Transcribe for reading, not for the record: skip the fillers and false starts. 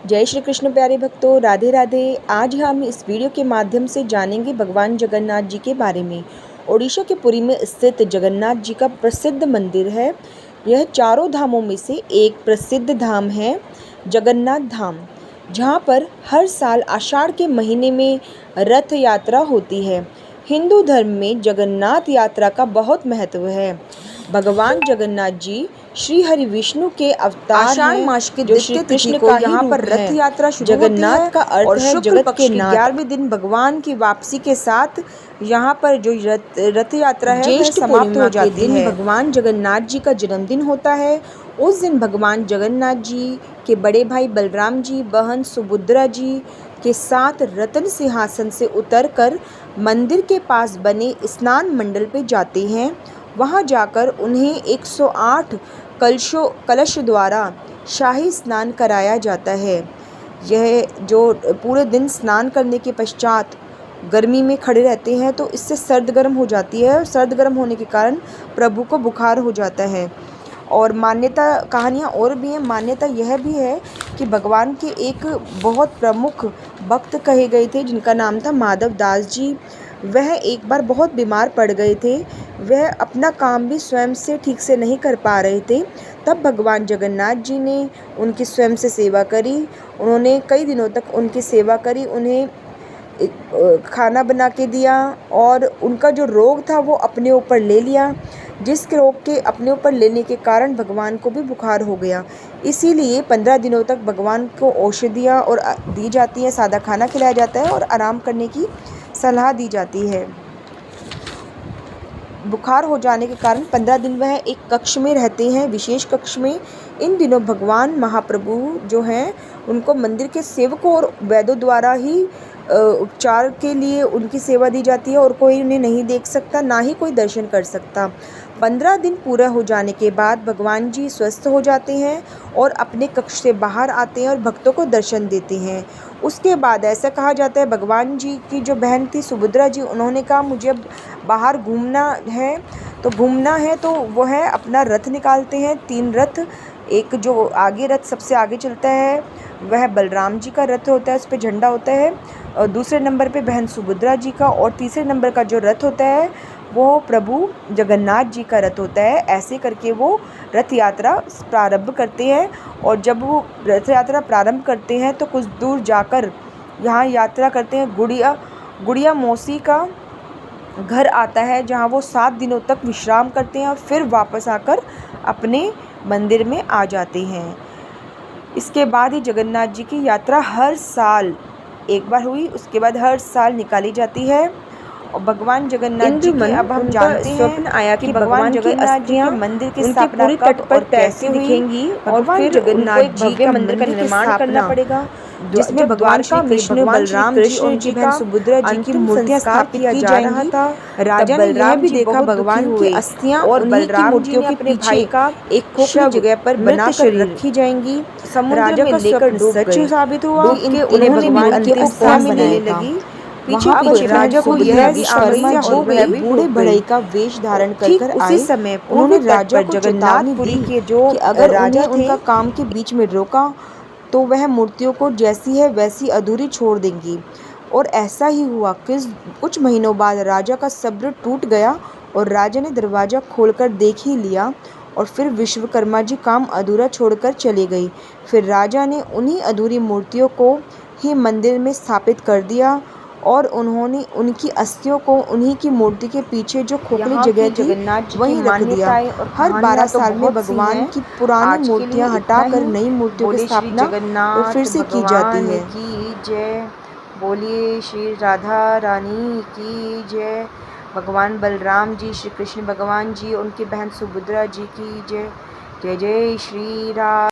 जय श्री कृष्ण प्यारे भक्तों, राधे राधे। आज हम इस वीडियो के माध्यम से जानेंगे भगवान जगन्नाथ जी के बारे में। ओडिशा के पुरी में स्थित जगन्नाथ जी का प्रसिद्ध मंदिर है। यह चारों धामों में से एक प्रसिद्ध धाम है, जगन्नाथ धाम, जहाँ पर हर साल आषाढ़ के महीने में रथ यात्रा होती है। हिंदू धर्म में जगन्नाथ यात्रा का बहुत महत्व है। भगवान जगन्नाथ जी श्री हरि विष्णु के अवतार आषाढ़ हैं, मास के जो श्री कृष्ण को यहाँ पर रथ यात्रा शुरू जगन्नाथ होती है, का अर्थ है जगत के नाथ। 11वें दिन भगवान की वापसी के साथ यहाँ पर जो रथ यात्रा है वह समाप्त हो जाती है। भगवान जगन्नाथ जी का जन्मदिन होता है। उस दिन भगवान जगन्नाथ जी के बड़े भाई बलराम जी, बहन सुभद्रा जी के साथ रत्न सिंहासन से उतरकर मंदिर के पास बने स्नान मंडल पे जाते हैं। वहां जाकर उन्हें 108 कलश द्वारा शाही स्नान कराया जाता है। यह जो पूरे दिन स्नान करने के पश्चात गर्मी में खड़े रहते हैं तो इससे सर्द गर्म हो जाती है, और सर्द गर्म होने के कारण प्रभु को बुखार हो जाता है। और मान्यता, कहानियाँ और भी हैं। मान्यता यह भी है कि भगवान के एक बहुत प्रमुख भक्त कहे गए थे जिनका नाम था माधव दास जी। वह एक बार बहुत बीमार पड़ गए थे। वह अपना काम भी स्वयं से ठीक से नहीं कर पा रहे थे। तब भगवान जगन्नाथ जी ने उनकी स्वयं से सेवा करी। उन्होंने कई दिनों तक उनकी सेवा करी, उन्हें खाना बना के दिया, और उनका जो रोग था वो अपने ऊपर ले लिया। जिस रोग के अपने ऊपर लेने के कारण भगवान को भी बुखार हो गया। इसीलिए 15 दिनों तक भगवान को औषधियाँ और दी जाती हैं, सादा खाना खिलाया जाता है और आराम करने की सलाह दी जाती है। बुखार हो जाने के कारण 15 दिन वह एक कक्ष में रहते हैं, विशेष कक्ष में। इन दिनों भगवान महाप्रभु जो हैं उनको मंदिर के सेवकों और वैद्यों द्वारा ही उपचार के लिए उनकी सेवा दी जाती है, और कोई उन्हें नहीं देख सकता, ना ही कोई दर्शन कर सकता। 15 दिन पूरा हो जाने के बाद भगवान जी स्वस्थ हो जाते हैं और अपने कक्ष से बाहर आते हैं और भक्तों को दर्शन देते हैं। उसके बाद ऐसा कहा जाता है, भगवान जी की जो बहन थी सुभद्रा जी, उन्होंने कहा मुझे अब बाहर घूमना है। तो वो है अपना रथ निकालते हैं, 3 रथ। एक जो आगे रथ सबसे आगे चलता है वह बलराम जी का रथ होता है, उस पर झंडा होता है, और दूसरे नंबर पे बहन सुभद्रा जी का, और तीसरे नंबर का जो रथ होता है वो प्रभु जगन्नाथ जी का रथ होता है। ऐसे करके वो रथ यात्रा प्रारंभ करते हैं। और जब वो रथ यात्रा प्रारंभ करते हैं तो कुछ दूर जाकर यहाँ यात्रा करते हैं। गुड़िया मौसी का घर आता है, जहाँ वो 7 दिनों तक विश्राम करते हैं और फिर वापस आकर अपने मंदिर में आ जाते हैं। इसके बाद ही जगन्नाथ जी की यात्रा हर साल एक बार हुई, उसके बाद हर साल निकाली जाती है। और भगवान जगन्नाथ जी की अब हम जानते हैं स्वप्न आया कि भगवान जगन्नाथ जी के मंदिर की स्थापना तट पर कैसे दिखेंगी, और फिर जगन्नाथ जी के मंदिर का निर्माण करना पड़ेगा, जिसमें भगवान का विष्णु, बलराम जी और उनकी बहन सुभद्रा जी की मूर्तियां स्थापित की जा रहा था। राजा ने यह भी देखा भगवान की अस्थियां और बलराम जी ने अपने भाई का एक खोखली जगह पर बनाकर रखी जाएंगी। राजा का लेकर सच साबित हुआ कि उन्हें भगवान की अस्थियां मिलने लगी। पीछे राजा को यह भी समस्या हो गई, बूढ़े बढ़ई का वेश धारण कर आए। समय उन्होंने राजा को जगन्नाथपुरी के जो अगर राजा उनका काम के बीच में रोका तो वह मूर्तियों को जैसी है वैसी अधूरी छोड़ देंगी। और ऐसा ही हुआ। कुछ महीनों बाद राजा का सब्र टूट गया और राजा ने दरवाज़ा खोलकर देख ही लिया, और फिर विश्वकर्मा जी काम अधूरा छोड़कर चले गए। फिर राजा ने उन्हीं अधूरी मूर्तियों को ही मंदिर में स्थापित कर दिया, और उन्होंने उनकी अस्थियों को उन्हीं की मूर्ति के पीछे जो खोखली जगह थी वहीं रख दिया। हर 12 साल में भगवान की पुरानी मूर्तियां हटाकर नई मूर्तियों की स्थापना और फिर से की जाती है। जय बोलिए श्री राधा रानी की जय। भगवान बलराम जी, श्री कृष्ण भगवान जी, उनकी बहन सुभद्रा जी की जय। जय जय श्री राम।